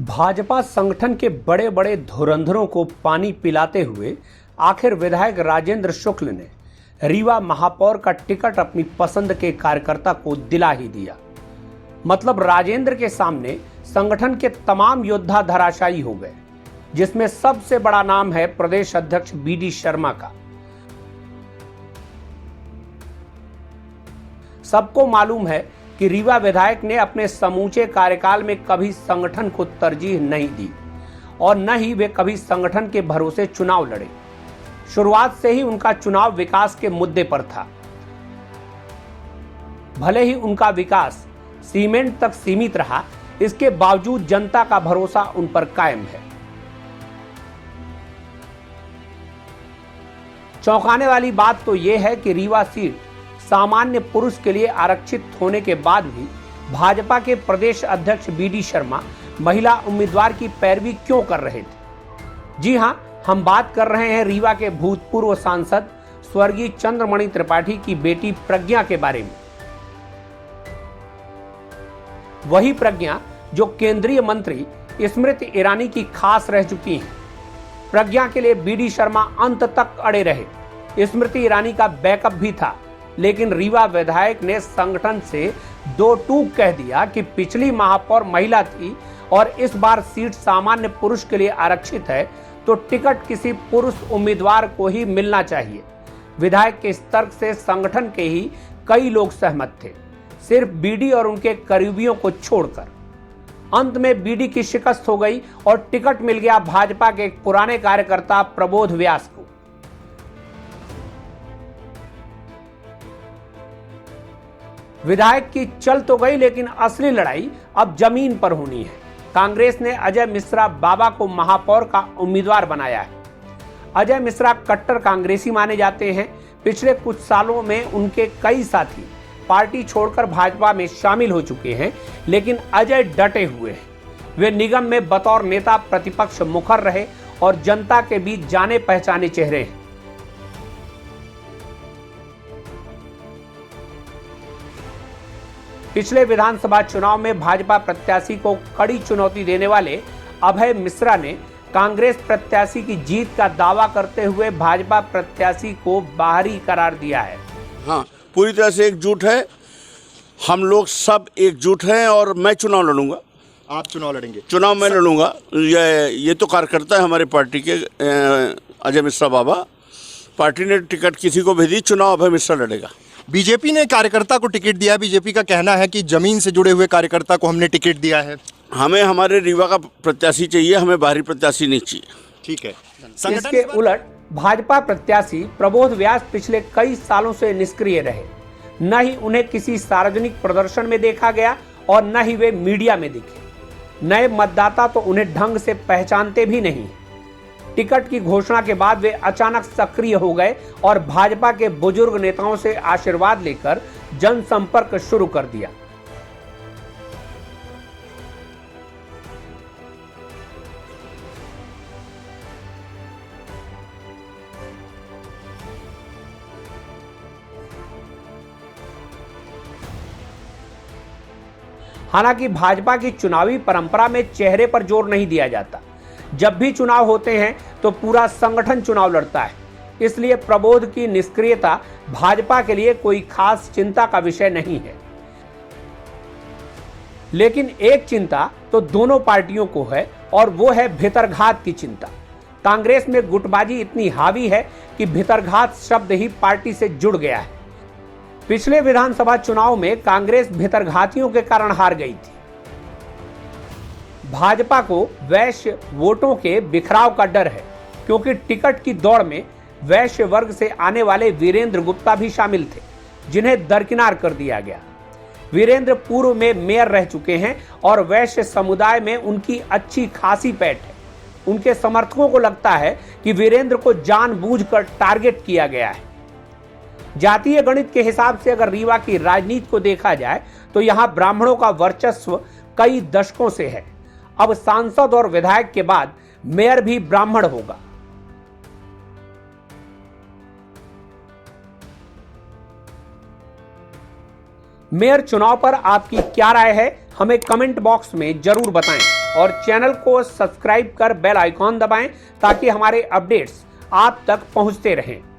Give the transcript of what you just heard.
भाजपा संगठन के बड़े बड़े धुरंधरों को पानी पिलाते हुए आखिर विधायक राजेंद्र शुक्ल ने रीवा महापौर का टिकट अपनी पसंद के कार्यकर्ता को दिला ही दिया। मतलब राजेंद्र के सामने संगठन के तमाम योद्धा धराशायी हो गए, जिसमें सबसे बड़ा नाम है प्रदेश अध्यक्ष बीडी शर्मा का। सबको मालूम है कि रीवा विधायक ने अपने समूचे कार्यकाल में कभी संगठन को तरजीह नहीं दी और न ही वे कभी संगठन के भरोसे चुनाव लड़े। शुरुआत से ही उनका चुनाव विकास के मुद्दे पर था। भले ही उनका विकास सीमेंट तक सीमित रहा, इसके बावजूद जनता का भरोसा उन पर कायम है। चौंकाने वाली बात तो यह है कि रीवा सीट सामान्य पुरुष के लिए आरक्षित होने के बाद भी भाजपा के प्रदेश अध्यक्ष बीडी शर्मा महिला उम्मीदवार की पैरवी क्यों कर रहे थे। जी हां, हम बात कर रहे हैं रीवा के भूतपूर्व सांसद स्वर्गीय चंद्रमणि त्रिपाठी की बेटी प्रज्ञा के बारे में। वही प्रज्ञा जो केंद्रीय मंत्री स्मृति ईरानी की खास रह चुकी हैं। प्रज्ञा के लिए बीडी शर्मा अंत तक अड़े रहे। स्मृति ईरानी का बैकअप भी था, लेकिन रीवा विधायक ने संगठन से दो टूक कह दिया कि पिछली महापौर महिला थी और इस बार सीट सामान्य पुरुष के लिए आरक्षित है, तो टिकट किसी पुरुष उम्मीदवार को ही मिलना चाहिए। विधायक के इस तर्क से संगठन के ही कई लोग सहमत थे, सिर्फ बीडी और उनके करीबियों को छोड़कर। अंत में बीडी की शिकस्त हो गई और टिकट मिल गया भाजपा के एक पुराने कार्यकर्ता प्रबोध व्यास को। विधायक की चल तो गई, लेकिन असली लड़ाई अब जमीन पर होनी है। कांग्रेस ने अजय मिश्रा बाबा को महापौर का उम्मीदवार बनाया है। अजय मिश्रा कट्टर कांग्रेसी माने जाते हैं। पिछले कुछ सालों में उनके कई साथी पार्टी छोड़कर भाजपा में शामिल हो चुके हैं, लेकिन अजय डटे हुए हैं। वे निगम में बतौर नेता प्रतिपक्ष मुखर रहे और जनता के बीच जाने पहचाने चेहरे हैं। पिछले विधानसभा चुनाव में भाजपा प्रत्याशी को कड़ी चुनौती देने वाले अभय मिश्रा ने कांग्रेस प्रत्याशी की जीत का दावा करते हुए भाजपा प्रत्याशी को बाहरी करार दिया है। हाँ, पूरी तरह से एकजुट है। हम लोग सब एकजुट हैं और मैं चुनाव लड़ूंगा। आप चुनाव लड़ेंगे? चुनाव मैं लड़ूंगा। ये तो कार्यकर्ता है हमारे पार्टी के, अजय मिश्रा बाबा। पार्टी ने टिकट किसी को भेजी, चुनाव अभय मिश्रा लड़ेगा। बीजेपी ने कार्यकर्ता को टिकट दिया। बीजेपी का कहना है कि जमीन से जुड़े हुए कार्यकर्ता को हमने टिकट दिया है। हमें हमारे रीवा का प्रत्याशी चाहिए, हमें बाहरी प्रत्याशी नहीं चाहिए। ठीक है। इसके उलट भाजपा प्रत्याशी प्रबोध व्यास पिछले कई सालों से निष्क्रिय रहे। न ही उन्हें किसी सार्वजनिक प्रदर्शन में देखा गया और न ही वे मीडिया में दिखे। नए मतदाता तो उन्हें ढंग से पहचानते भी नहीं। टिकट की घोषणा के बाद वे अचानक सक्रिय हो गए और भाजपा के बुजुर्ग नेताओं से आशीर्वाद लेकर जनसंपर्क शुरू कर दिया। हालांकि भाजपा की चुनावी परंपरा में चेहरे पर जोर नहीं दिया जाता। जब भी चुनाव होते हैं तो पूरा संगठन चुनाव लड़ता है। इसलिए प्रबोध की निष्क्रियता भाजपा के लिए कोई खास चिंता का विषय नहीं है। लेकिन एक चिंता तो दोनों पार्टियों को है और वो है भितरघात की चिंता। कांग्रेस में गुटबाजी इतनी हावी है कि भितरघात शब्द ही पार्टी से जुड़ गया है। पिछले विधानसभा चुनाव में कांग्रेस भितरघातियों के कारण हार गई थी। भाजपा को वैश्य वोटों के बिखराव का डर है, क्योंकि टिकट की दौड़ में वैश्य वर्ग से आने वाले वीरेंद्र गुप्ता भी शामिल थे, जिन्हें दरकिनार कर दिया गया। वीरेंद्र पूर्व में मेयर रह चुके हैं और वैश्य समुदाय में उनकी अच्छी खासी पैठ है। उनके समर्थकों को लगता है कि वीरेंद्र को जानबूझकर टारगेट किया गया है। जातीय गणित के हिसाब से अगर रीवा की राजनीति को देखा जाए तो यहां ब्राह्मणों का वर्चस्व कई दशकों से है। अब सांसद और विधायक के बाद मेयर भी ब्राह्मण होगा। मेयर चुनाव पर आपकी क्या राय है, हमें कमेंट बॉक्स में जरूर बताएं और चैनल को सब्सक्राइब कर बेल आइकॉन दबाएं ताकि हमारे अपडेट्स आप तक पहुंचते रहें।